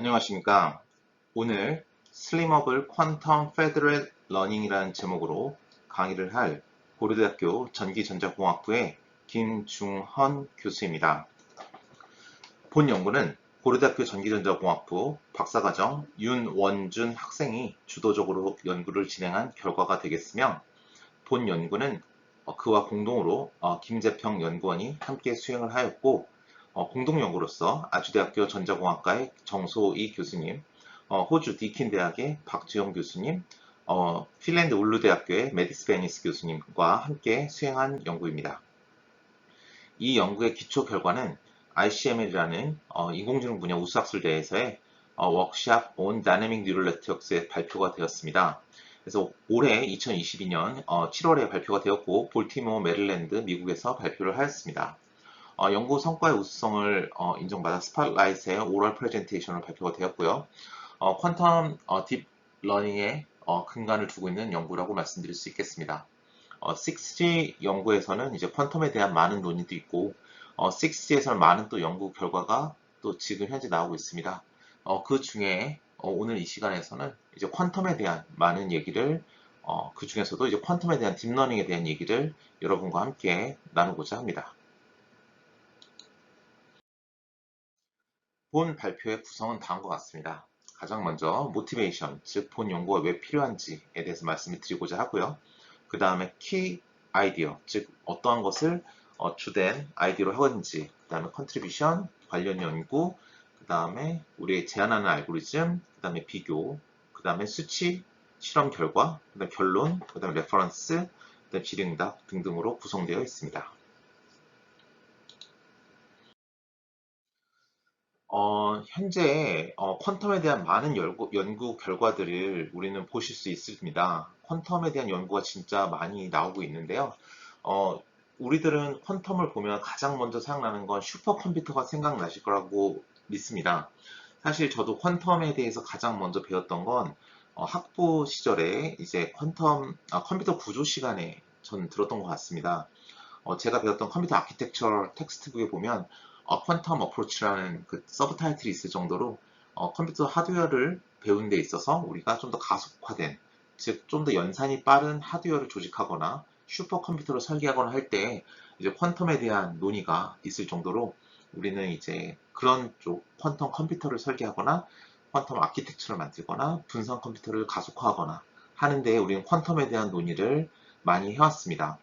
안녕하십니까. 오늘 슬림업을 퀀텀 페더럴 러닝이라는 제목으로 강의를 할 고려대학교 전기전자공학부의 김중헌 교수입니다. 본 연구는 고려대학교 전기전자공학부 박사과정 윤원준 학생이 주도적으로 연구를 진행한 결과가 되겠으며, 본 연구는 그와 공동으로 김재평 연구원이 함께 수행을 하였고, 공동연구로서 아주대학교 전자공학과의 정소희 교수님, 호주 디킨 대학의 박주영 교수님, 핀란드 울루대학교의 메디스 베니스 교수님과 함께 수행한 연구입니다. 이 연구의 기초 결과는 ICML이라는 인공지능 분야 우수학술대회에서의 워크샵 on Dynamic Neural Networks에 발표가 되었습니다. 그래서 올해 2022년 7월에 발표가 되었고, 볼티모어, 메릴랜드, 미국에서 발표를 하였습니다. 연구 성과의 우수성을 인정받아 스팟라이트의 오럴 프레젠테이션으로 발표가 되었고요. 퀀텀 딥러닝에 근간을 두고 있는 연구라고 말씀드릴 수 있겠습니다. 6G 연구에서는 이제 퀀텀에 대한 많은 논의도 있고, 6G에서는 많은 또 연구 결과가 또 지금 현재 나오고 있습니다. 그 중에 오늘 이 시간에서는 이제 퀀텀에 대한 많은 얘기를, 그 중에서도 이제 퀀텀에 대한 딥러닝에 대한 얘기를 여러분과 함께 나누고자 합니다. 본 발표의 구성은 다음과 같습니다. 가장 먼저 모티베이션, 즉 본 연구가 왜 필요한지에 대해서 말씀을 드리고자 하고요. 그 다음에 키 아이디어, 즉 어떠한 것을 주된 아이디어로 하는지, 그 다음에 컨트리뷰션, 관련 연구, 그 다음에 우리의 제안하는 알고리즘, 그 다음에 비교, 그 다음에 수치, 실험 결과, 그 다음에 결론, 그 다음에 레퍼런스, 그 다음에 질의응답 등등으로 구성되어 있습니다. 현재 퀀텀에 대한 많은 연구 결과들을 우리는 보실 수 있습니다. 퀀텀에 대한 연구가 진짜 많이 나오고 있는데요. 우리들은 퀀텀을 보면 가장 먼저 생각나는 건 슈퍼컴퓨터가 생각나실 거라고 믿습니다. 사실 저도 퀀텀에 대해서 가장 먼저 배웠던 건 학부 시절에 이제 컴퓨터 구조 시간에 전 들었던 것 같습니다. 제가 배웠던 컴퓨터 아키텍처 텍스트북에 보면 퀀텀 어프로치라는 그 서브 타이틀이 있을 정도로 컴퓨터 하드웨어를 배우는 데 있어서 우리가 좀 더 가속화된, 즉 좀 더 연산이 빠른 하드웨어를 조직하거나 슈퍼컴퓨터를 설계하거나 할 때 이제 퀀텀에 대한 논의가 있을 정도로, 우리는 이제 그런 쪽 퀀텀 컴퓨터를 설계하거나 퀀텀 아키텍처를 만들거나 분산 컴퓨터를 가속화하거나 하는데 우리는 퀀텀에 대한 논의를 많이 해왔습니다.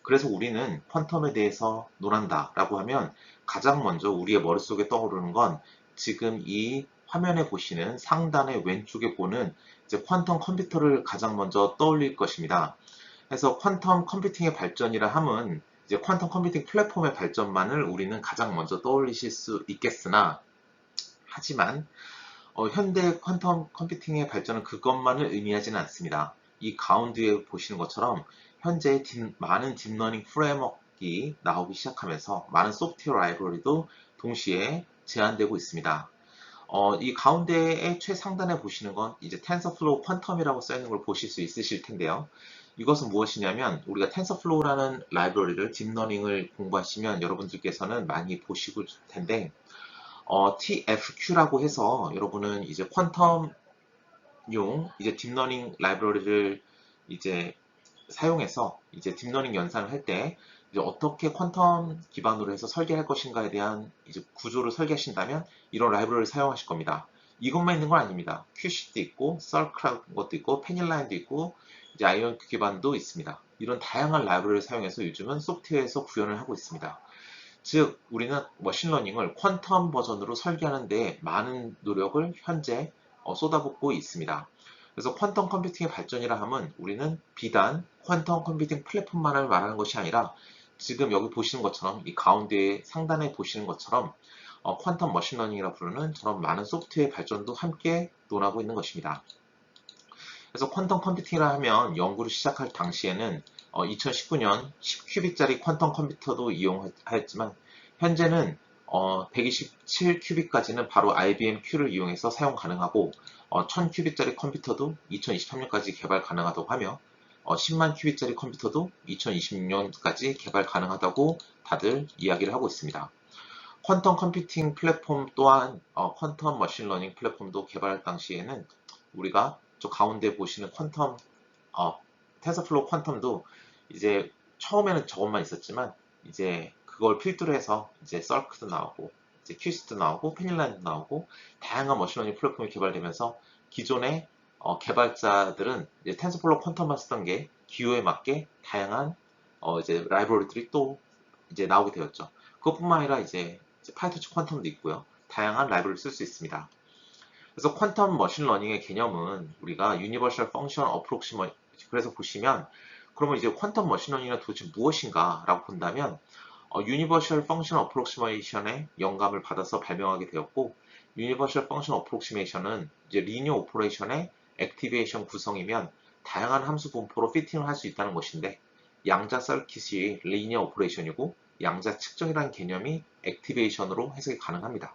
그래서 우리는 퀀텀에 대해서 논한다라고 하면 가장 먼저 우리의 머릿속에 떠오르는 건 지금 이 화면에 보시는 상단의 왼쪽에 보는 이제 퀀텀 컴퓨터를 가장 먼저 떠올릴 것입니다. 그래서 퀀텀 컴퓨팅의 발전이라 함은 이제 퀀텀 컴퓨팅 플랫폼의 발전만을 우리는 가장 먼저 떠올리실 수 있겠으나, 하지만 현대 퀀텀 컴퓨팅의 발전은 그것만을 의미하지는 않습니다. 이 가운데에 보시는 것처럼 현재 많은 딥러닝 프레임워크가 나오기 시작하면서 많은 소프트웨어 라이브러리도 동시에 제한되고 있습니다. 이 가운데의 최상단에 보시는 건 이제 텐서플로우 퀀텀이라고 써 있는 걸 보실 수 있으실 텐데요. 이것은 무엇이냐면, 우리가 텐서플로우라는 라이브러리를 딥러닝을 공부하시면 여러분들께서는 많이 보시고 있을 텐데, TFQ라고 해서 여러분은 이제 퀀텀용 이제 딥러닝 라이브러리를 이제 사용해서 이제 딥러닝 연산을 할 때 이제 어떻게 퀀텀 기반으로 해서 설계할 것인가에 대한 이제 구조를 설계하신다면 이런 라이브러리를 사용하실 겁니다. 이것만 있는 건 아닙니다. QC도 있고, 썰크라는 것도 있고, 페닐라인도 있고, 이제 아이언 기반도 있습니다. 이런 다양한 라이브러리를 사용해서 요즘은 소프트웨어에서 구현을 하고 있습니다. 즉, 우리는 머신러닝을 퀀텀 버전으로 설계하는 데 많은 노력을 현재 쏟아붓고 있습니다. 그래서 퀀텀 컴퓨팅의 발전이라 함은 우리는 비단 퀀텀 컴퓨팅 플랫폼만을 말하는 것이 아니라, 지금 여기 보시는 것처럼 이 가운데 상단에 보시는 것처럼 퀀텀 머신러닝이라 부르는 저런 많은 소프트웨어 발전도 함께 논하고 있는 것입니다. 그래서 퀀텀 컴퓨팅이라 하면 연구를 시작할 당시에는 2019년 10큐빅짜리 퀀텀 컴퓨터도 이용하였지만, 현재는 127큐빅까지는 바로 IBM Q를 이용해서 사용 가능하고, 1000큐빅짜리 컴퓨터도 2023년까지 개발 가능하다고 하며, 10만 큐빅짜리 컴퓨터도 2026년까지 개발 가능하다고 다들 이야기를 하고 있습니다. 콘텀 컴퓨팅 플랫폼 또한 퀀텀 머신러닝 플랫폼도 개발 당시에는 우리가 저 가운데 보시는 퀀텀 텐서플로우 퀀텀도 이제 처음에는 저것만 있었지만 이제 그걸 필두로 해서 이제 썰크도 나오고 이제 퀴스도 나오고 페닐라인도 나오고 다양한 머신러닝 플랫폼이 개발되면서 기존의 개발자들은 이제 텐서플로우 퀀텀만 쓰던 게 기호에 맞게 다양한 이제 라이브러리들이 또 이제 나오게 되었죠. 그것뿐만 아니라 이제 파이터치 퀀텀도 있고요. 다양한 라이브러리를 쓸 수 있습니다. 그래서 퀀텀 머신러닝의 개념은 우리가 유니버셜 펑션 어프록시머 그래서 보시면 그러면 이제 퀀텀 머신러닝은 도대체 무엇인가 라고 본다면 유니버셜 펑션 어프록시메이션의 영감을 받아서 발명하게 되었고 유니버셜 펑션 어프록시메이션은 이제 리니어 오퍼레이션의 액티베이션 구성이면 다양한 함수 분포로 피팅을 할 수 있다는 것인데 양자 서킷이 리니어 오퍼레이션이고 양자 측정이라는 개념이 액티베이션으로 해석이 가능합니다.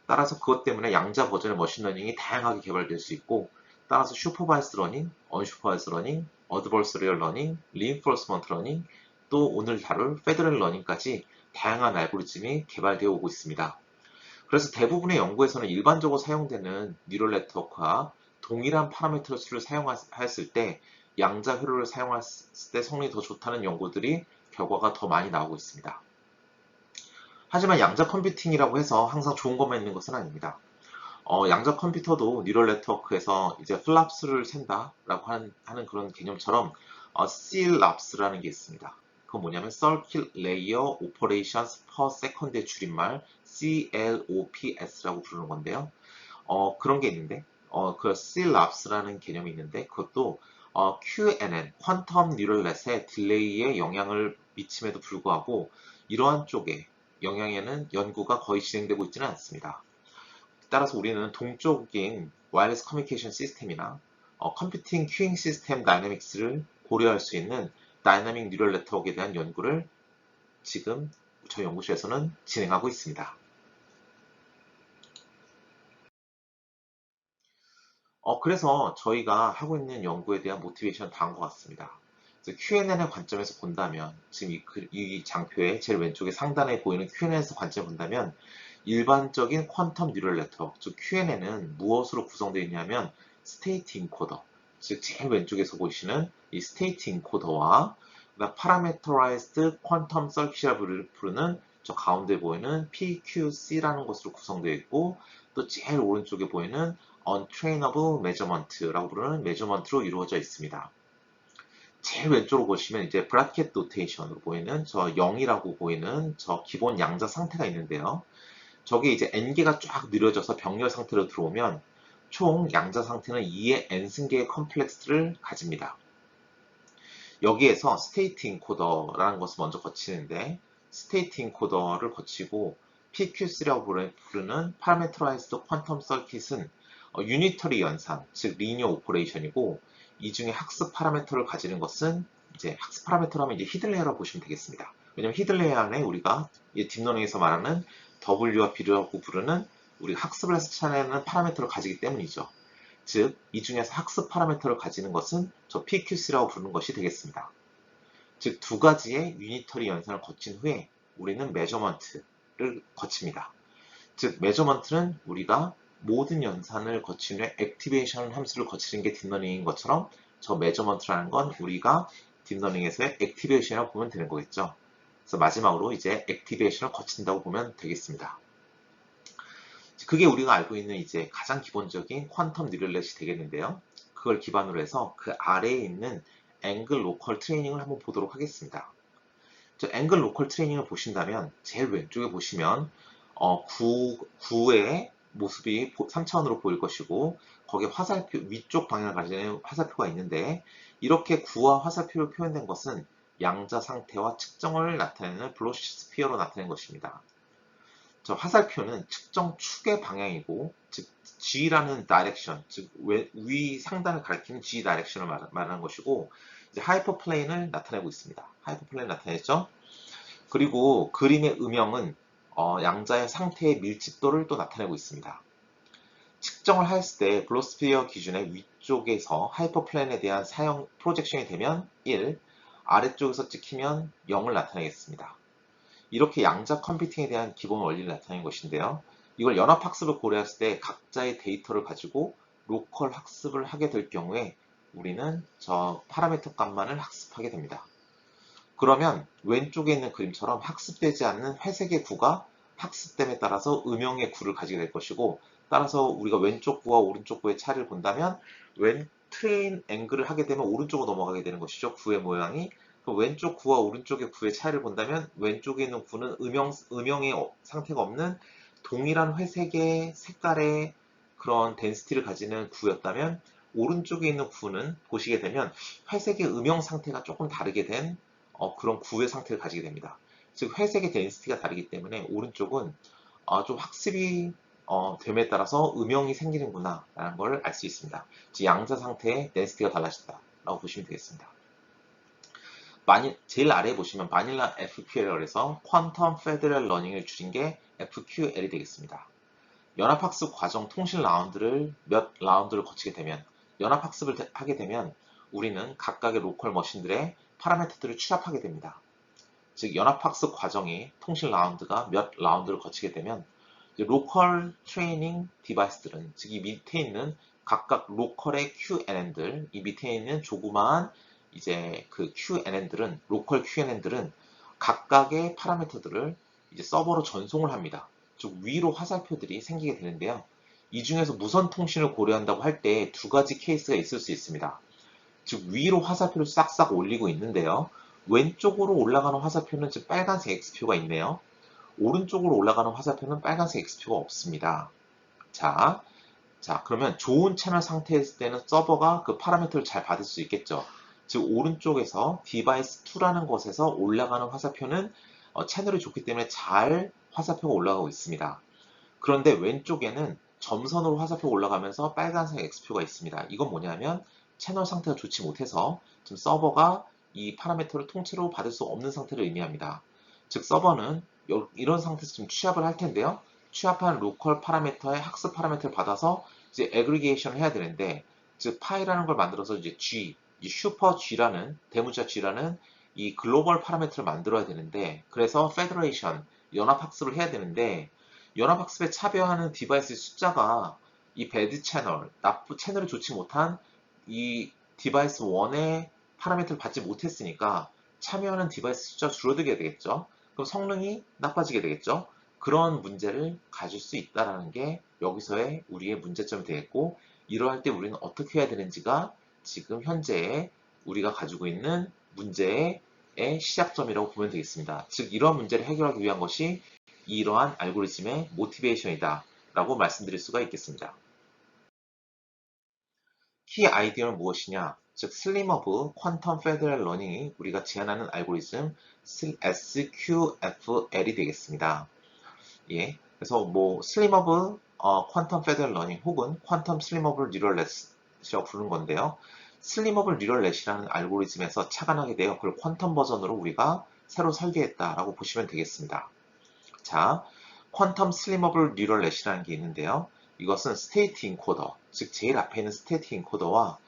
따라서 그것 때문에 양자 버전의 머신러닝이 다양하게 개발될 수 있고 따라서 슈퍼바이스 러닝, 언슈퍼바이스 러닝, 어드버서리얼 러닝, 리인포스먼트 러닝, 또 오늘 다룰 페더럴 러닝까지 다양한 알고리즘이 개발되어 오고 있습니다. 그래서 대부분의 연구에서는 일반적으로 사용되는 뉴럴 네트워크와 동일한 파라미터 수를 사용했을 때 양자 회로를 사용했을 때 성능이 더 좋다는 연구들이 결과가 더 많이 나오고 있습니다. 하지만 양자 컴퓨팅이라고 해서 항상 좋은 것만 있는 것은 아닙니다. 양자 컴퓨터도 뉴럴 네트워크에서 이제 플랍스를 샌다라고 하는 그런 개념처럼 CLAPS라는 게 있습니다. 그건 뭐냐면 Circuit Layer Operations per Second의 줄임말 CLOPS라고 부르는 건데요. 그런 게 있는데 그 CLAPS라는 개념이 있는데 그것도 QNN, 퀀텀 뉴럴 넷의 딜레이에 영향을 미침에도 불구하고 이러한 쪽에 영향에는 연구가 거의 진행되고 있지는 않습니다. 따라서 우리는 동쪽인 와이어리스 커뮤니케이션 시스템이나 컴퓨팅 큐잉 시스템 다이내믹스를 고려할 수 있는 다이나믹 뉴럴 네트워크에 대한 연구를 지금 저희 연구실에서는 진행하고 있습니다. 그래서 저희가 하고 있는 연구에 대한 모티베이션은 다음 것 같습니다. Q&N의 관점에서 본다면 지금 이 장표의 제일 왼쪽에 상단에 보이는 Q&N에서 관점을 본다면 일반적인 퀀텀 뉴럴 네트워크, 즉 Q&N은 무엇으로 구성되어 있냐면 스테이트 인코더, 즉 제일 왼쪽에서 보시는 이 스테이트 인코더와 파라메터라이즈드 퀀텀 서킷이라고 부르는 저 가운데 보이는 PQC라는 것으로 구성되어 있고 또 제일 오른쪽에 보이는 Untrainable Measurement라고 부르는 메저먼트로 이루어져 있습니다. 제일 왼쪽으로 보시면 이제 브라켓 노테이션으로 보이는 저 0이라고 보이는 저 기본 양자 상태가 있는데요. 저게 이제 n개가 쫙 느려져서 병렬 상태로 들어오면 총 양자 상태는 2의 n승계의 컴플렉스를 가집니다. 여기에서 스테이트 인코더라는 것을 먼저 거치는데 스테이트 인코더를 거치고 PQ3라고 부르는 파라메터라이즈드 퀀텀 서킷은 유니터리 연산, 즉 리니어 오퍼레이션이고 이 중에 학습 파라미터를 가지는 것은 이제 학습 파라미터라면 이제 히든레이어라고 보시면 되겠습니다. 왜냐면 히든레이어 안에 우리가 딥러닝에서 말하는 W와 B라고 부르는 우리 학습을 해서 찾아내는 파라미터를 가지기 때문이죠. 즉, 이 중에서 학습 파라미터를 가지는 것은 저 PQC라고 부르는 것이 되겠습니다. 즉, 두 가지의 유니터리 연산을 거친 후에 우리는 메저먼트를 거칩니다. 즉, 메저먼트는 우리가 모든 연산을 거친 후에 액티베이션 함수를 거치는 게 딥러닝인 것처럼 저 메저먼트라는 건 우리가 딥러닝에서의 액티베이션이라고 보면 되는 거겠죠. 그래서 마지막으로 이제 액티베이션을 거친다고 보면 되겠습니다. 그게 우리가 알고 있는 이제 가장 기본적인 퀀텀 뉴럴넷이 되겠는데요. 그걸 기반으로 해서 그 아래에 있는 앵글 로컬 트레이닝을 한번 보도록 하겠습니다. 저 앵글 로컬 트레이닝을 보신다면 제일 왼쪽에 보시면 구의 모습이 3차원으로 보일 것이고 거기에 화살표 위쪽 방향을 가지는 화살표가 있는데 이렇게 구와 화살표로 표현된 것은 양자 상태와 측정을 나타내는 블로시 스피어로 나타낸 것입니다. 저 화살표는 측정 축의 방향이고 즉 G라는 다이렉션, 즉 위 상단을 가리키는 G 다이렉션을 말하는 것이고 이제 하이퍼플레인을 나타내고 있습니다. 하이퍼플레인 나타냈죠? 그리고 그림의 음영은 양자의 상태의 밀집도를 또 나타내고 있습니다. 측정을 했을 때 블로스피어 기준의 위쪽에서 하이퍼플레인에 대한 사용 프로젝션이 되면 1, 아래쪽에서 찍히면 0을 나타내겠습니다. 이렇게 양자 컴퓨팅에 대한 기본 원리를 나타낸 것인데요. 이걸 연합학습을 고려했을 때 각자의 데이터를 가지고 로컬 학습을 하게 될 경우에 우리는 저 파라미터 값만을 학습하게 됩니다. 그러면 왼쪽에 있는 그림처럼 학습되지 않는 회색의 구가 학습됨에 따라서 음영의 구를 가지게 될 것이고, 따라서 우리가 왼쪽 구와 오른쪽 구의 차이를 본다면 왼 트레인 앵글을 하게 되면 오른쪽으로 넘어가게 되는 것이죠. 구의 모양이. 그럼 왼쪽 구와 오른쪽의 구의 차이를 본다면 왼쪽에 있는 구는 음영의 상태가 없는 동일한 회색의 색깔의 그런 덴시티를 가지는 구였다면, 오른쪽에 있는 구는 보시게 되면 회색의 음영 상태가 조금 다르게 된 그런 구의 상태를 가지게 됩니다. 즉 회색의 덴시티가 다르기 때문에 오른쪽은 좀 학습이 됨에 따라서 음영이 생기는구나 라는 걸 알 수 있습니다. 즉 양자 상태의 덴시티가 달라진다 라고 보시면 되겠습니다. 제일 아래에 보시면 바닐라 FQL에서 퀀텀 페더럴 러닝을 줄인 게 FQL이 되겠습니다. 연합학습 과정 통실 라운드를 몇 라운드를 거치게 되면, 연합학습을 하게 되면 우리는 각각의 로컬 머신들의 파라미터들을 취합하게 됩니다. 즉 연합학습 과정의 통실 라운드가 몇 라운드를 거치게 되면 로컬 트레이닝 디바이스들은, 즉 이 밑에 있는 각각 로컬의 QNN들, 이 밑에 있는 조그마한 이제 그 QNN들은, 로컬 QNN들은 각각의 파라미터들을 이제 서버로 전송을 합니다. 즉 위로 화살표들이 생기게 되는데요. 이 중에서 무선 통신을 고려한다고 할 때 두 가지 케이스가 있을 수 있습니다. 즉 위로 화살표를 싹싹 올리고 있는데요. 왼쪽으로 올라가는 화살표는 즉 빨간색 X표가 있네요. 오른쪽으로 올라가는 화살표는 빨간색 X표가 없습니다. 자, 그러면 좋은 채널 상태였을 때는 서버가 그 파라미터를 잘 받을 수 있겠죠. 즉 오른쪽에서 디바이스 2라는 것에서 올라가는 화살표는 채널이 좋기 때문에 잘 화살표가 올라가고 있습니다. 그런데 왼쪽에는 점선으로 화살표가 올라가면서 빨간색 X표가 있습니다. 이건 뭐냐면 채널 상태가 좋지 못해서 지금 서버가 이 파라미터를 통째로 받을 수 없는 상태를 의미합니다. 즉 서버는 이런 상태에서 지금 취합을 할 텐데요. 취합한 로컬 파라미터의 학습 파라미터를 받아서 이제 애그리게이션을 해야 되는데, 즉 파이라는 걸 만들어서 이제 슈퍼 G라는 대문자 G라는 이 글로벌 파라미터를 만들어야 되는데, 그래서 페더레이션 연합학습을 해야 되는데, 연합학습에 참여하는 디바이스 숫자가 이 배드 채널, 채널이 좋지 못한 이 디바이스 1의 파라미터를 받지 못했으니까 참여하는 디바이스 숫자가 줄어들게 되겠죠. 그럼 성능이 나빠지게 되겠죠. 그런 문제를 가질 수 있다는 게 여기서의 우리의 문제점이 되겠고, 이러할 때 우리는 어떻게 해야 되는지가 지금 현재 우리가 가지고 있는 문제의 시작점이라고 보면 되겠습니다. 즉 이러한 문제를 해결하기 위한 것이 이러한 알고리즘의 모티베이션이다 라고 말씀드릴 수가 있겠습니다. 키 아이디어는 무엇이냐? 즉 슬림어브 퀀텀 페더럴 러닝이 우리가 제안하는 알고리즘 SQFL이 되겠습니다. 예, 그래서 뭐 슬림어브 퀀텀 페더럴 러닝 혹은 퀀텀 슬림어블 뉴럴 넷이라고 부르는 건데요. 슬림어블 뉴럴 넷이라는 알고리즘에서 착안하게 되어 그걸 퀀텀 버전으로 우리가 새로 설계했다라고 보시면 되겠습니다. 자, 퀀텀 슬림어블 뉴럴 넷이라는 게 있는데요. 이것은 스테이트 인코더, 즉 제일 앞에 있는 스테이트 인코더와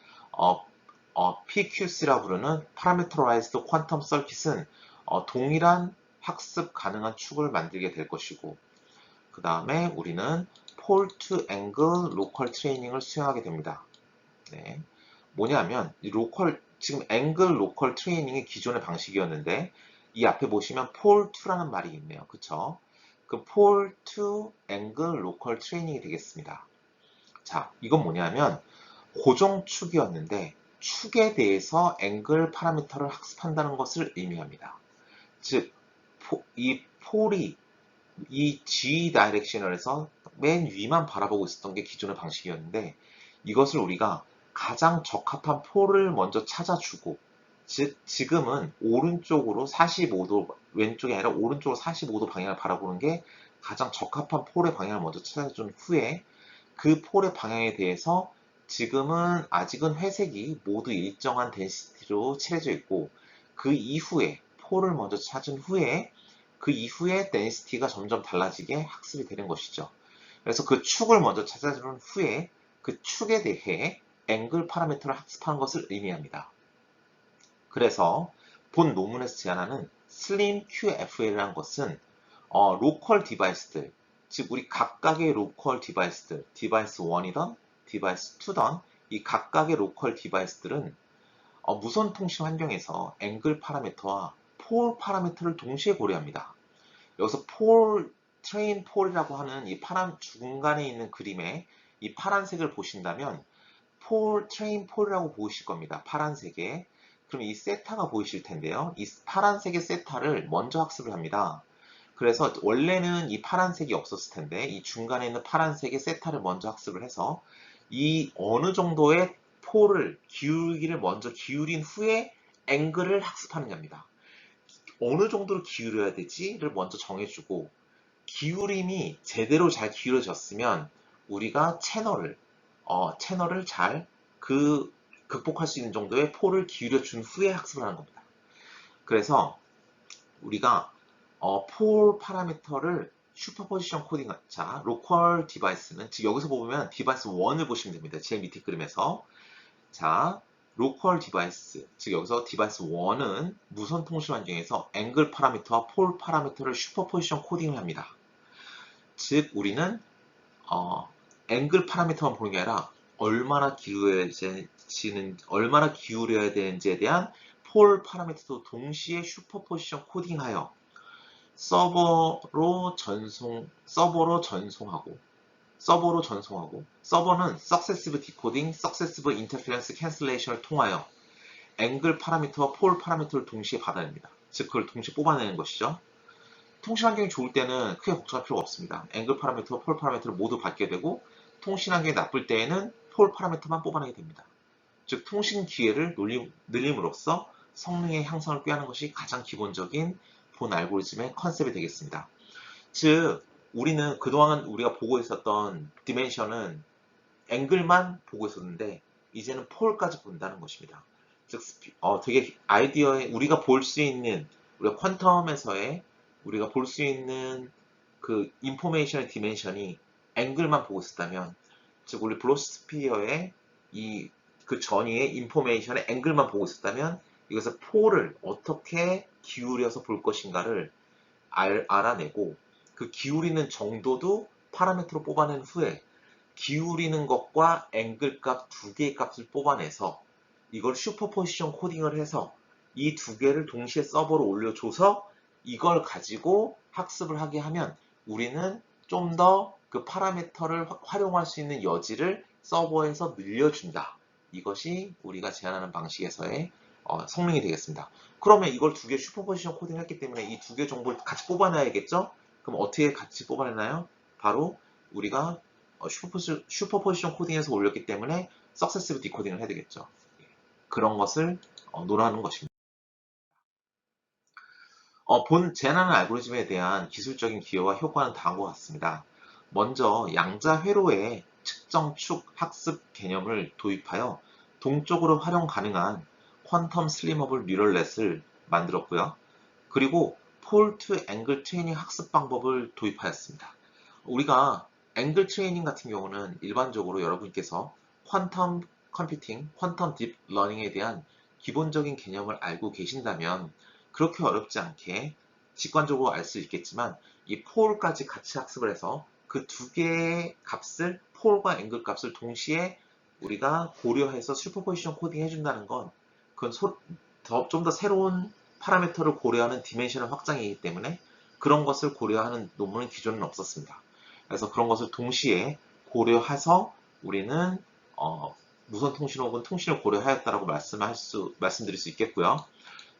PQC라고 부르는 파라미터라이즈드 퀀텀 서킷은 동일한 학습 가능한 축을 만들게 될 것이고, 그 다음에 우리는 폴트 앵글 로컬 트레이닝을 수행하게 됩니다. 네. 뭐냐면 지금 앵글 로컬 트레이닝이 기존의 방식이었는데, 이 앞에 보시면 폴2라는 말이 있네요. 그쵸? 그 폴2 앵글 로컬 트레이닝이 되겠습니다. 자, 이건 뭐냐면 고정축이었는데 축에 대해서 앵글 파라미터를 학습한다는 것을 의미합니다. 즉, 이 폴이 이 G 다이렉셔널에서 맨 위만 바라보고 있었던 게 기존의 방식이었는데, 이것을 우리가 가장 적합한 폴을 먼저 찾아주고, 즉 지금은 오른쪽으로 45도, 왼쪽이 아니라 오른쪽으로 45도 방향을 바라보는 게 가장 적합한 폴의 방향을 먼저 찾아준 후에, 그 폴의 방향에 대해서 지금은 아직은 회색이 모두 일정한 덴시티로 칠해져 있고, 그 이후에 폴을 먼저 찾은 후에 그 이후에 덴시티가 점점 달라지게 학습이 되는 것이죠. 그래서 그 축을 먼저 찾아준 후에 그 축에 대해 앵글 파라미터를 학습하는 것을 의미합니다. 그래서 본 논문에서 제안하는 Slim QFL이라는 것은 로컬 디바이스들, 즉 우리 각각의 로컬 디바이스들, 디바이스 1이던 디바이스 2던 이 각각의 로컬 디바이스들은 무선 통신 환경에서 앵글 파라미터와 폴 파라미터를 동시에 고려합니다. 여기서 트레인 폴이라고 하는 이 파란 중간에 있는 그림에 이 파란색을 보신다면 트레인 폴이라고 보이실 겁니다. 파란색에. 그럼 이 세타가 보이실 텐데요. 이 파란색의 세타를 먼저 학습을 합니다. 그래서 원래는 이 파란색이 없었을 텐데 이 중간에 있는 파란색의 세타를 먼저 학습을 해서 이 어느 정도의 폴을 기울기를 먼저 기울인 후에 앵글을 학습하는 겁니다. 어느 정도로 기울여야 되지를 먼저 정해주고 기울임이 제대로 잘 기울어졌으면 우리가 채널을 잘 극복할 수 있는 정도의 폴을 기울여 준 후에 학습을 하는 겁니다. 그래서 우리가 폴 파라미터를 슈퍼포지션 코딩, 자, 로컬 디바이스는, 즉 여기서 보면 디바이스 1을 보시면 됩니다. 제일 밑에 그림에서. 자, 로컬 디바이스, 즉 여기서 디바이스 1은 무선 통신 환경에서 앵글 파라미터와 폴 파라미터를 슈퍼포지션 코딩을 합니다. 즉 우리는 앵글 파라미터만 보는 게 아니라 얼마나 기울여야 되는지에 대한 폴 파라미터도 동시에 슈퍼포지션 코딩하여 서버로 전송하고 서버는 Successive Decoding, Successive Interference Cancellation을 통하여 앵글 파라미터와 폴 파라미터를 동시에 받아냅니다. 즉 그걸 동시에 뽑아내는 것이죠. 통신 환경이 좋을 때는 크게 걱정할 필요가 없습니다. 앵글 파라미터와 폴 파라미터를 모두 받게 되고 통신 환경이 나쁠 때에는 폴 파라미터만 뽑아내게 됩니다. 즉 통신 기회를 늘림으로써 성능의 향상을 꾀하는 것이 가장 기본적인 본 알고리즘의 컨셉이 되겠습니다. 즉 우리는 그동안 우리가 보고 있었던 디멘션은 앵글만 보고 있었는데 이제는 폴까지 본다는 것입니다. 즉 되게 우리가 볼 수 있는 우리가 퀀텀에서의 우리가 볼 수 있는 그 인포메이션의 디멘션이 앵글만 보고 있었다면, 즉 우리 블로스피어의 그 전위의 인포메이션의 앵글만 보고 있었다면 이것을 폴을 어떻게 기울여서 볼 것인가를 알아내고 그 기울이는 정도도 파라미터로 뽑아낸 후에 기울이는 것과 앵글 값 두 개의 값을 뽑아내서 이걸 슈퍼포지션 코딩을 해서 이 두 개를 동시에 서버로 올려줘서 이걸 가지고 학습을 하게 하면 우리는 좀 더 그 파라미터를 활용할 수 있는 여지를 서버에서 늘려준다. 이것이 우리가 제안하는 방식에서의 성능이 되겠습니다. 그러면 이걸 두 개 슈퍼포지션 코딩을 했기 때문에 이 두 개 정보를 같이 뽑아내야겠죠? 그럼 어떻게 같이 뽑아내나요? 바로 우리가 슈퍼포지션 코딩에서 올렸기 때문에 석세시브 디코딩을 해야 되겠죠. 그런 것을 논하는 것입니다. 본 제안하는 알고리즘에 대한 기술적인 기여와 효과는 다음과 같습니다. 먼저 양자 회로의 측정 축 학습 개념을 도입하여 동적으로 활용 가능한 퀀텀 슬림어블 뉴럴넷을 만들었고요. 그리고 폴 투 앵글 트레이닝 학습 방법을 도입하였습니다. 우리가 앵글 트레이닝 같은 경우는 일반적으로 여러분께서 퀀텀 컴퓨팅, 퀀텀 딥 러닝에 대한 기본적인 개념을 알고 계신다면 그렇게 어렵지 않게 직관적으로 알 수 있겠지만 이 폴까지 같이 학습을 해서 그 두 개의 값을, 폴과 앵글 값을 동시에 우리가 고려해서 슈퍼포지션 코딩 해준다는 건 그건 좀 더 새로운 파라미터를 고려하는 디멘션의 확장이기 때문에 그런 것을 고려하는 논문은 기존에는 없었습니다. 그래서 그런 것을 동시에 고려해서 우리는 무선 통신 혹은 통신을 고려하였다라고 말씀드릴 수 있겠고요.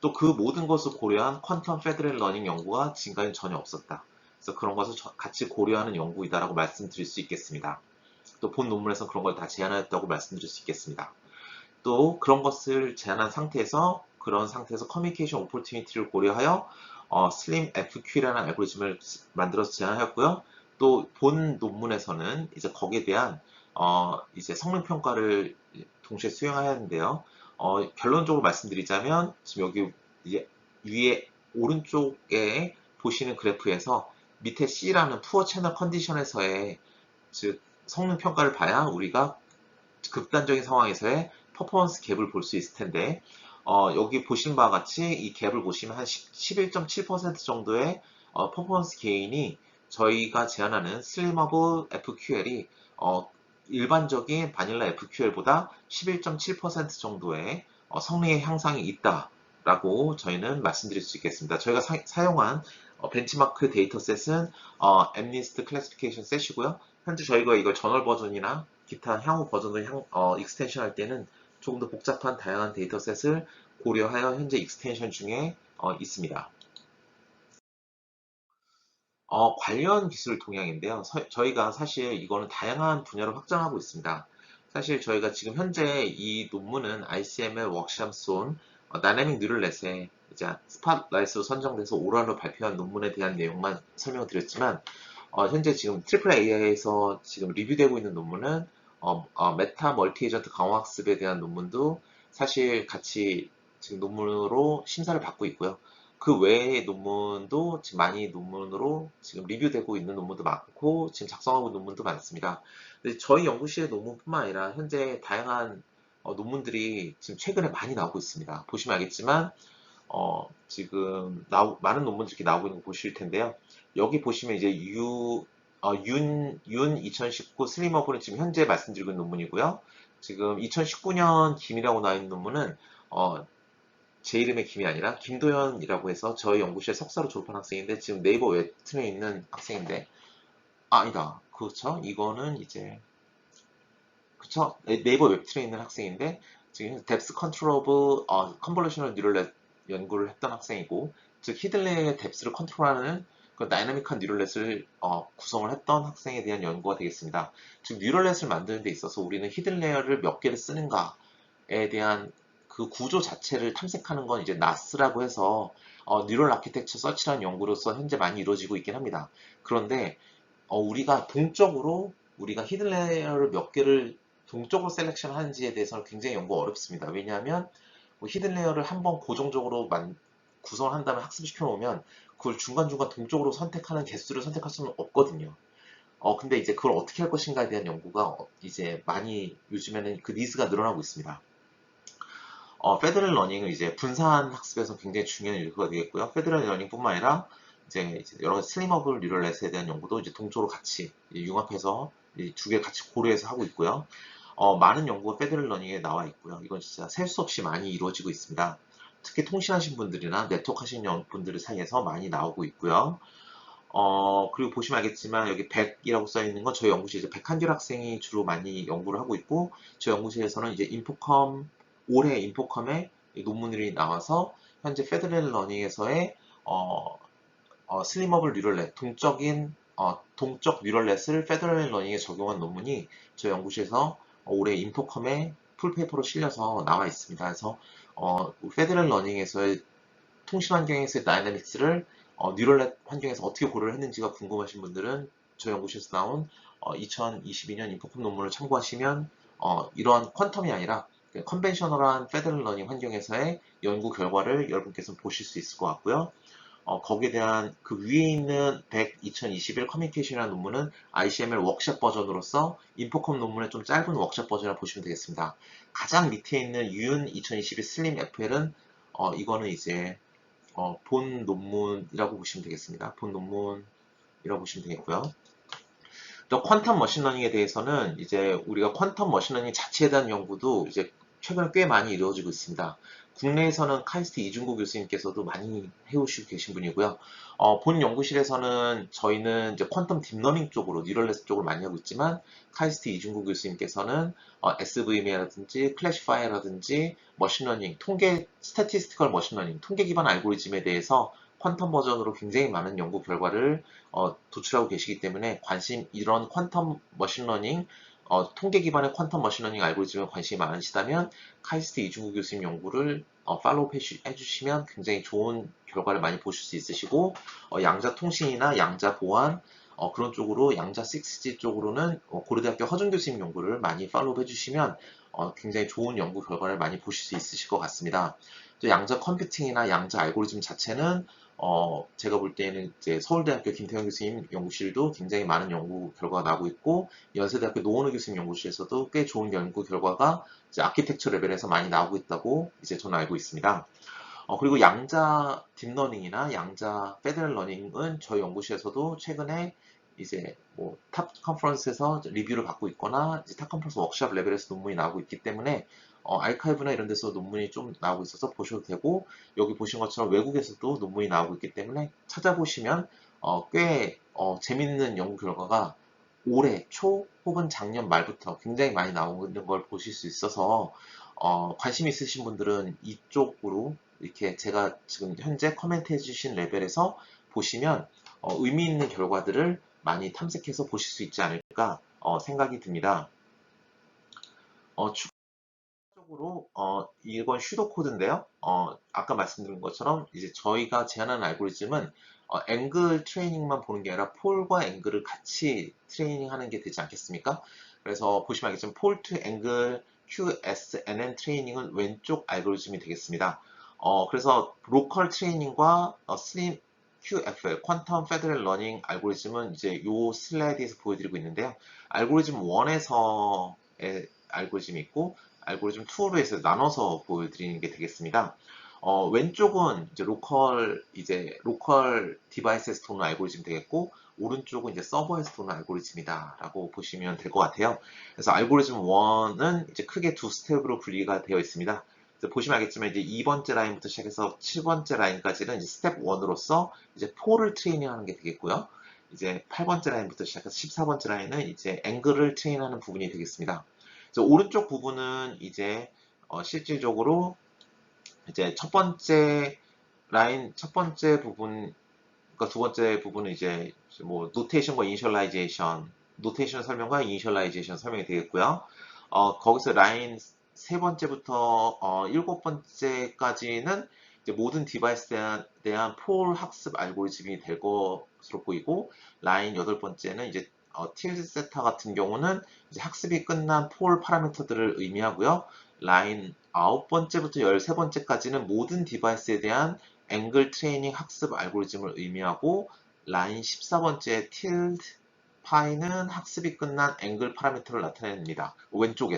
또 그 모든 것을 고려한 퀀텀 페더럴 러닝 연구가 지금까지 전혀 없었다. 그래서 그런 것을 같이 고려하는 연구이다라고 말씀드릴 수 있겠습니다. 또 본 논문에서 그런 걸 다 제안하였다고 말씀드릴 수 있겠습니다. 또 그런 것을 제안한 상태에서 커뮤니케이션 오퍼튜니티를 고려하여 슬림 FQ라는 알고리즘을 만들어서 제안하였고요. 또 본 논문에서는 이제 거기에 대한 이제 성능 평가를 동시에 수행하였는데요. 결론적으로 말씀드리자면 지금 여기 이제 위에 오른쪽에 보시는 그래프에서 밑에 C라는 푸어 채널 컨디션에서의 즉 성능 평가를 봐야 우리가 극단적인 상황에서의 퍼포먼스 갭을 볼 수 있을 텐데 여기 보신 바와 같이 이 갭을 보시면 한 11.7% 정도의 퍼포먼스 게인이 저희가 제안하는 슬림어블 FQL이 일반적인 바닐라 FQL보다 11.7% 정도의 성능의 향상이 있다라고 저희는 말씀드릴 수 있겠습니다. 저희가 사용한 벤치마크 데이터셋은 엠니스트 클래시피케이션 셋이고요. 현재 저희가 이걸 저널 버전이나 기타 향후 버전을 익스텐션 할 때는 조금 더 복잡한 다양한 데이터셋을 고려하여 현재 익스텐션 중에 있습니다. 관련 기술 동향인데요. 저희가 사실 이거는 다양한 분야로 확장하고 있습니다. 사실 저희가 지금 현재 이 논문은 ICML 워크샵 쏜 다이내믹 뉴럴넷에 이제 스팟라이트로 선정돼서 오랄로 발표한 논문에 대한 내용만 설명을 드렸지만 현재 지금 트리플 AI에서 지금 리뷰되고 있는 논문은 메타 멀티 에이전트 강화 학습에 대한 논문도 사실 같이 지금 논문으로 심사를 받고 있고요. 그 외의 논문도 지금 많이 논문으로 지금 리뷰되고 있는 논문도 많고 지금 작성하고 있는 논문도 많습니다. 근데 저희 연구실의 논문뿐만 아니라 현재 다양한 논문들이 지금 최근에 많이 나오고 있습니다. 보시면 알겠지만 지금 많은 논문들이 이렇게 나오고 있는 거 보실 텐데요. 여기 보시면 이제 윤 2019 슬림어블은 지금 현재 말씀드리고 있는 논문이고요. 지금 2019년 김이라고 나와 있는 논문은 제 이름의 김이 아니라 김도현이라고 해서 저희 연구실 석사로 졸업한 학생인데 지금 네이버 웹툰에 있는 학생인데 아니다. 그렇죠. 이거는 이제 그쵸? 네이버 웹툰에 있는 학생인데 지금 뎁스 컨트롤 오브 컨볼루셔널 뉴럴넷 연구를 했던 학생이고 즉 히든레이어의 뎁스를 컨트롤하는 그 다이나믹한 뉴럴넷을 구성을 했던 학생에 대한 연구가 되겠습니다. 즉 뉴럴넷을 만드는 데 있어서 우리는 히든레이어를 몇 개를 쓰는가에 대한 그 구조 자체를 탐색하는 건 이제 나스라고 해서 뉴럴 아키텍처 서치라는 연구로서 현재 많이 이루어지고 있긴 합니다. 그런데 우리가 동적으로 우리가 히든레이어를 몇 개를 동적으로 셀렉션 하는지에 대해서는 굉장히 연구가 어렵습니다. 왜냐하면 뭐 히든레이어를 한번 고정적으로 구성을 한 다음에 학습시켜 놓으면 그걸 중간중간 동적으로 선택하는 개수를 선택할 수는 없거든요. 근데 이제 그걸 어떻게 할 것인가에 대한 연구가 이제 많이 요즘에는 그 니즈가 늘어나고 있습니다. 페더럴 러닝은 이제 분산 학습에서 굉장히 중요한 요소가 되겠고요. 페더럴 러닝뿐만 아니라 이제 여러 가지 슬림어블 뉴럴넷에 대한 연구도 이제 동적으로 같이 융합해서 두 개 같이 고려해서 하고 있고요. 많은 연구가 페더럴 러닝에 나와 있고요. 이건 진짜 셀 수 없이 많이 이루어지고 있습니다. 특히 통신하신 분들이나 네트워크 하신 분들 사이에서 많이 나오고 있고요. 그리고 보시면 알겠지만 여기 100이라고 써 있는 건 저희 연구실에서 101개 학생이 주로 많이 연구를 하고 있고 저희 연구실에서는 이제 올해 인포컴에 논문들이 나와서 현재 페더럴 러닝에서의 슬림어블 뉴럴넷, 동적 뉴럴넷을 페더럴 러닝에 적용한 논문이 저희 연구실에서 올해 인포컴에 풀페이퍼로 실려서 나와 있습니다. 그래서 페더럴 러닝에서의 통신 환경에서의 다이내믹스를 뉴럴넷 환경에서 어떻게 고려를 했는지가 궁금하신 분들은 저희 연구실에서 나온 2022년 인포컴 논문을 참고하시면 이러한 퀀텀이 아니라 컨벤셔널한 페더럴 러닝 환경에서의 연구 결과를 여러분께서 보실 수 있을 것 같고요. 거기에 대한 그 위에 있는 2021 커뮤니케이션이라는 논문은 ICML 워크샵 버전으로서 인포컴 논문의 좀 짧은 워크샵 버전을 보시면 되겠습니다. 가장 밑에 있는 윤 2021 슬림 FL은 이거는 이제 본 논문이라고 보시면 되겠습니다. 본 논문이라고 보시면 되겠고요. 또 퀀텀 머신러닝에 대해서는 이제 우리가 퀀텀 머신러닝 자체에 대한 연구도 이제 최근에 꽤 많이 이루어지고 있습니다. 국내에서는 카이스트 이중구 교수님께서도 많이 해오시고 계신 분이고요. 본 연구실에서는 저희는 이제 퀀텀 딥러닝 쪽으로 뉴럴넷 쪽으로 많이 하고 있지만 카이스트 이중구 교수님께서는 SVM이라든지 클래시파이어라든지 머신러닝, 스태티스티컬 머신러닝, 통계 기반 알고리즘에 대해서 퀀텀 버전으로 굉장히 많은 연구 결과를 도출하고 계시기 때문에 이런 퀀텀 머신러닝, 통계 기반의 퀀텀 머신러닝 알고리즘에 관심이 많으시다면 카이스트 이중구 교수님 연구를 팔로우 해주시면 굉장히 좋은 결과를 많이 보실 수 있으시고 양자 통신이나 양자 보안 그런 쪽으로 양자 6G 쪽으로는 고려대학교 허준 교수님 연구를 많이 팔로우 해주시면 굉장히 좋은 연구 결과를 많이 보실 수 있으실 것 같습니다. 또 양자 컴퓨팅이나 양자 알고리즘 자체는 제가 볼 때는 이제 서울대학교 김태형 교수님 연구실도 굉장히 많은 연구 결과가 나오고 있고, 연세대학교 노원우 교수님 연구실에서도 꽤 좋은 연구 결과가 이제 아키텍처 레벨에서 많이 나오고 있다고 이제 저는 알고 있습니다. 그리고 양자 딥러닝이나 양자 페더럴 러닝은 저희 연구실에서도 최근에 이제 뭐 탑 컨퍼런스에서 리뷰를 받고 있거나 이제 탑 컨퍼런스 워크샵 레벨에서 논문이 나오고 있기 때문에 아이카이브나 이런 데서 논문이 좀 나오고 있어서 보셔도 되고, 여기 보신 것처럼 외국에서도 논문이 나오고 있기 때문에 찾아보시면 꽤 재밌는 연구 결과가 올해 초 혹은 작년 말부터 굉장히 많이 나오는 걸 보실 수 있어서 관심 있으신 분들은 이쪽으로 이렇게 제가 지금 현재 코멘트 해주신 레벨에서 보시면 의미 있는 결과들을 많이 탐색해서 보실 수 있지 않을까 생각이 듭니다. 추가적으로 이건 슈도 코드인데요. 아까 말씀드린 것처럼 이제 저희가 제안하는 알고리즘은 앵글 트레이닝만 보는 게 아니라 폴과 앵글을 같이 트레이닝하는 게 되지 않겠습니까? 그래서 보시면 알겠지만 폴 투 앵글 QSNN 트레이닝은 왼쪽 알고리즘이 되겠습니다. 그래서 로컬 트레이닝과 슬림 QFL, 퀀텀 페더럴 러닝 알고리즘은 이제 요 슬라이드에서 보여드리고 있는데요. 알고리즘 1에서의 알고리즘이 있고, 알고리즘 2로 해서 나눠서 보여드리는 게 되겠습니다. 왼쪽은 이제 로컬 디바이스에서 도는 알고리즘 되겠고, 오른쪽은 이제 서버에서 도는 알고리즘이다라고 보시면 될 것 같아요. 그래서 알고리즘 1은 이제 크게 두 스텝으로 분리가 되어 있습니다. 보시면 알겠지만 이제 2번째 라인부터 시작해서 7번째 라인까지는 이제 스텝 1으로서 이제 폴을 트레이닝하는 게 되겠고요. 이제 8번째 라인부터 시작해서 14번째 라인은 이제 앵글을 트레이닝하는 부분이 되겠습니다. 그래서 오른쪽 부분은 이제 실질적으로 이제 첫 번째 부분, 그러니까 두 번째 부분은 이제 뭐 노테이션과 이니셜라이제이션, 노테이션 설명과 이니셜라이제이션 설명이 되겠고요. 거기서 라인 세 번째부터 일곱 번째까지는 이제 모든 디바이스에 대한 폴 학습 알고리즘이 될 것으로 보이고, 라인 여덟 번째는 이제 틸드 세타 같은 경우는 이제 학습이 끝난 폴 파라미터들을 의미하고요. 라인 아홉 번째부터 열세 번째까지는 모든 디바이스에 대한 앵글 트레이닝 학습 알고리즘을 의미하고, 라인 14번째 tilde 파이는 학습이 끝난 앵글 파라미터를 나타냅니다. 왼쪽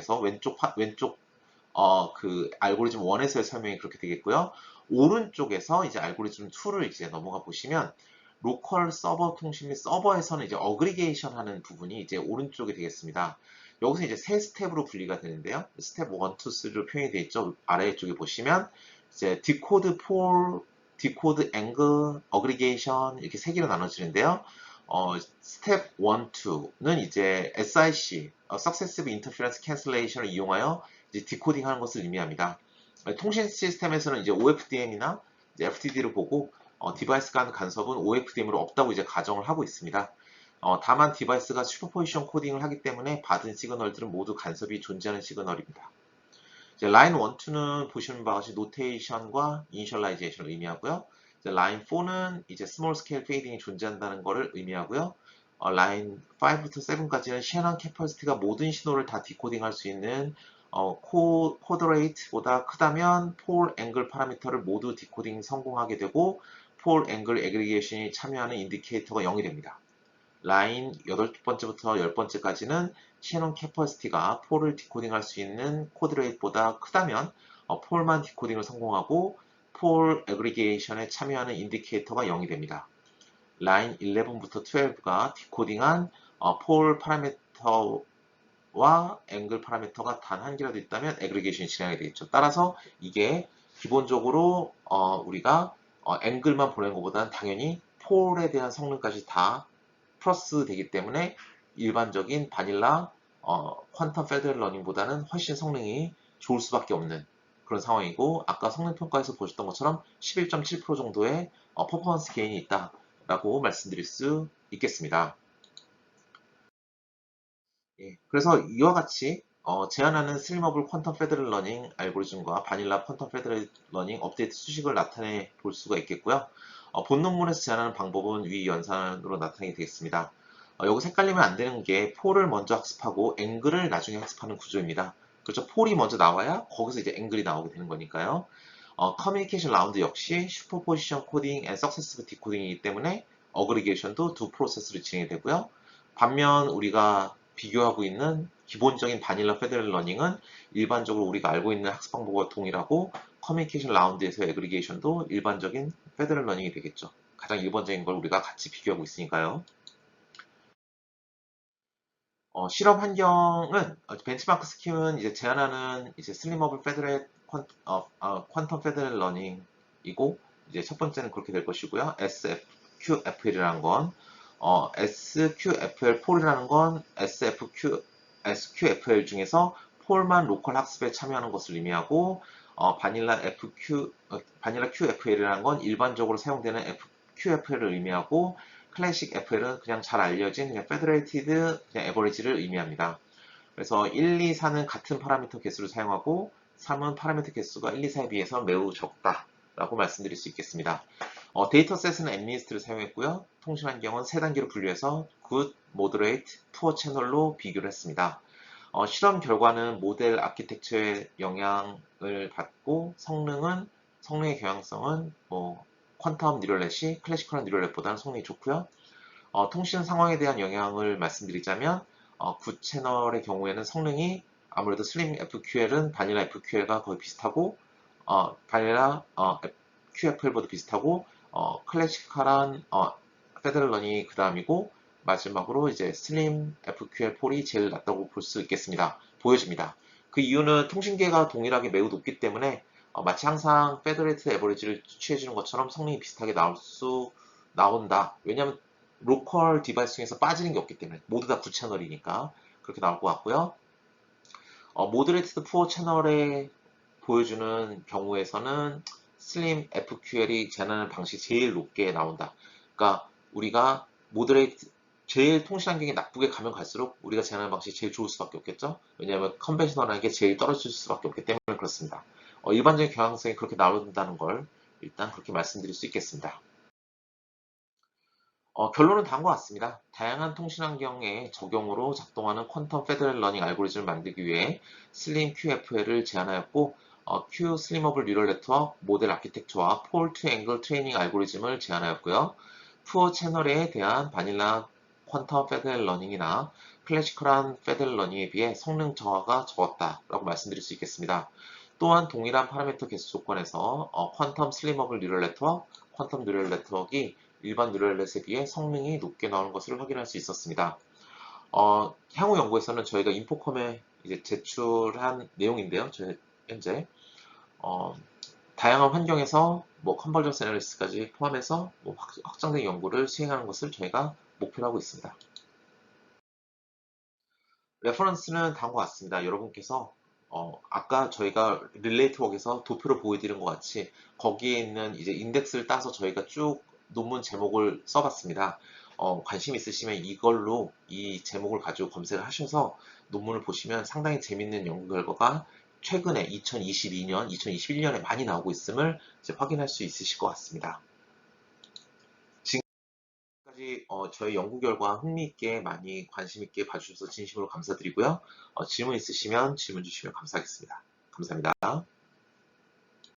그 알고리즘 1에서의 설명이 그렇게 되겠고요. 오른쪽에서 이제 알고리즘 2를 이제 넘어가 보시면 로컬 서버 통신 및 서버에서는 이제 어그리게이션 하는 부분이 이제 오른쪽이 되겠습니다. 여기서 이제 세 스텝으로 분리가 되는데요. 스텝 1, 2, 3로 표현이 되어 있죠. 아래쪽에 보시면 이제 디코드 폴, 디코드 앵글, 어그리게이션 이렇게 세 개로 나눠지는데요. 스텝 1, 2는 이제 SIC, Successive Interference Cancellation을 이용하여 이제 디코딩 하는 것을 의미합니다. 통신 시스템에서는 이제 OFDM이나 이제 FTD를 보고 디바이스 간 간섭은 OFDM으로 없다고 이제 가정을 하고 있습니다. 다만 디바이스가 슈퍼포지션 코딩을 하기 때문에 받은 시그널들은 모두 간섭이 존재하는 시그널입니다. 이제 라인 1, 2는 보시는 바와 같이 노테이션과 이니셜라이제이션을 의미하고요. 이제 라인 4는 이제 스몰 스케일 페이딩이 존재한다는 것을 의미하고요. 라인 5부터 7까지는 셔넌 캐퍼시티가 모든 신호를 다 디코딩할 수 있는 코드 레이트보다 크다면 폴 앵글 파라미터를 모두 디코딩 성공하게 되고, 폴 앵글 애그리게이션이 참여하는 인디케이터가 0이 됩니다. 라인 8번째부터 10번째까지는 셔넌 캐퍼시티가 폴을 디코딩할 수 있는 코드 레이트보다 크다면 폴만 디코딩을 성공하고, 폴 애그리게이션에 참여하는 인디케이터가 0이 됩니다. 라인 11부터 12가 디코딩한 폴 파라미터와 앵글 파라미터가 단 한 개라도 있다면 애그리게이션이 진행하게 되겠죠. 따라서 이게 기본적으로 우리가 앵글만 보내는 것보다는 당연히 폴에 대한 성능까지 다 플러스 되기 때문에 일반적인 바닐라 퀀텀 페더럴 러닝보다는 훨씬 성능이 좋을 수밖에 없는 그런 상황이고, 아까 성능 평가에서 보셨던 것처럼 11.7% 정도의 퍼포먼스 게인이 있다라고 말씀드릴 수 있겠습니다. 예, 그래서 이와 같이 제안하는 슬림어블 퀀텀 페더럴 러닝 알고리즘과 바닐라 퀀텀 페더럴 러닝 업데이트 수식을 나타내 볼 수가 있겠고요. 본 논문에서 제안하는 방법은 위 연산으로 나타내게 되겠습니다. 여기서 헷갈리면 안 되는 게 폴을 먼저 학습하고 앵글을 나중에 학습하는 구조입니다. 그렇죠. 폴이 먼저 나와야 거기서 이제 앵글이 나오게 되는 거니까요. 커뮤니케이션 라운드 역시 슈퍼포지션 코딩 앤 석세스브 디코딩이기 때문에 어그리게이션도 두 프로세스로 진행이 되고요. 반면 우리가 비교하고 있는 기본적인 바닐라 페더럴 러닝은 일반적으로 우리가 알고 있는 학습 방법과 동일하고 커뮤니케이션 라운드에서 에그리게이션도 일반적인 페더럴 러닝이 되겠죠. 가장 일반적인 걸 우리가 같이 비교하고 있으니까요. 실험 환경은 벤치마크 스킴은 이제 제안하는 이제 슬림어블 페더럴 퀀텀 페더럴 러닝이고 이제 첫 번째는 그렇게 될 것이고요. SFQFL이라는 건 SQFL4이라는 건 SQFL 중에서 폴만 로컬 학습에 참여하는 것을 의미하고 바닐라 QFL이라는 건 일반적으로 사용되는 QFL을 의미하고 클래식 FL은 그냥 잘 알려진 그냥 페더레이티드 그냥 에버리지를 의미합니다. 그래서 1, 2, 4는 같은 파라미터 개수를 사용하고 3은 파라미터 개수가 1, 2, 4에 비해서 매우 적다라고 말씀드릴 수 있겠습니다. 데이터셋은 애니스트를 사용했고요. 통신 환경은 세 단계로 분류해서 Good, Moderate, Poor 채널로 비교를 했습니다. 실험 결과는 모델 아키텍처의 영향을 받고 성능의 경향성은 퀀텀 뉴럴넷이 클래시컬한 뉴럴넷보다는 성능이 좋고요. 통신 상황에 대한 영향을 말씀드리자면 9채널의 경우에는 성능이 아무래도 슬림 FQL은 바닐라 FQL과 거의 비슷하고 바닐라 QFL보다 비슷하고 클래시컬한 페더럴 러닝이 그 다음이고 마지막으로 이제 슬림 FQL4이 제일 낫다고 볼 수 있겠습니다. 보여집니다. 그 이유는 통신계가 동일하게 매우 높기 때문에 마치 항상 페더레이트 에버리지를 취해주는 것처럼 성능이 비슷하게 나온다. 왜냐하면 로컬 디바이스 중에서 빠지는 게 없기 때문에 모두 다 9채널이니까 그렇게 나올 것 같고요. 모더레이트 푸어 채널에 보여주는 경우에서는 슬림 FQL이 제한하는 방식이 제일 높게 나온다. 그러니까 우리가 모더레이트 제일 통신 환경이 나쁘게 가면 갈수록 우리가 제한하는 방식이 제일 좋을 수밖에 없겠죠. 왜냐하면 컨벤셔널한 게 제일 떨어질 수밖에 없기 때문에 그렇습니다. 일반적인 경향성이 그렇게 나온다는 걸 일단 그렇게 말씀드릴 수 있겠습니다. 결론은 다음과 같습니다. 다양한 통신 환경의 적용으로 작동하는 퀀텀 페더럴 러닝 알고리즘을 만들기 위해 슬림 QFL을 제안하였고 Q 슬림어블 뉴럴 네트워크 모델 아키텍처와 폴 투 앵글 트레이닝 알고리즘을 제안하였고요. 푸어 채널에 대한 바닐라 퀀텀 페더럴 러닝이나 클래시컬한 페더럴 러닝에 비해 성능 저하가 적었다라고 말씀드릴 수 있겠습니다. 또한 동일한 파라미터 개수 조건에서 퀀텀 슬림어블 뉴럴 네트워크, 퀀텀 뉴럴 네트워크가 일반 뉴럴넷에 비해 성능이 높게 나오는 것을 확인할 수 있었습니다. 향후 연구에서는 저희가 인포컴에 이제 제출한 내용인데요. 저희 현재 다양한 환경에서 컨버전스 애널리시스까지 포함해서 확장된 연구를 수행하는 것을 저희가 목표로 하고 있습니다. 레퍼런스는 다음과 같습니다. 여러분께서 아까 저희가 릴레이트웍에서 도표를 보여드린 것 같이 거기에 있는 이제 인덱스를 따서 저희가 쭉 논문 제목을 써봤습니다. 관심 있으시면 이걸로 이 제목을 가지고 검색을 하셔서 논문을 보시면 상당히 재밌는 연구 결과가 최근에 2022년, 2021년에 많이 나오고 있음을 이제 확인할 수 있으실 것 같습니다. 지금까지 저희 연구 결과 흥미있게 많이 관심 있게 봐주셔서 진심으로 감사드리고요. 질문 있으시면 질문 주시면 감사하겠습니다. 감사합니다.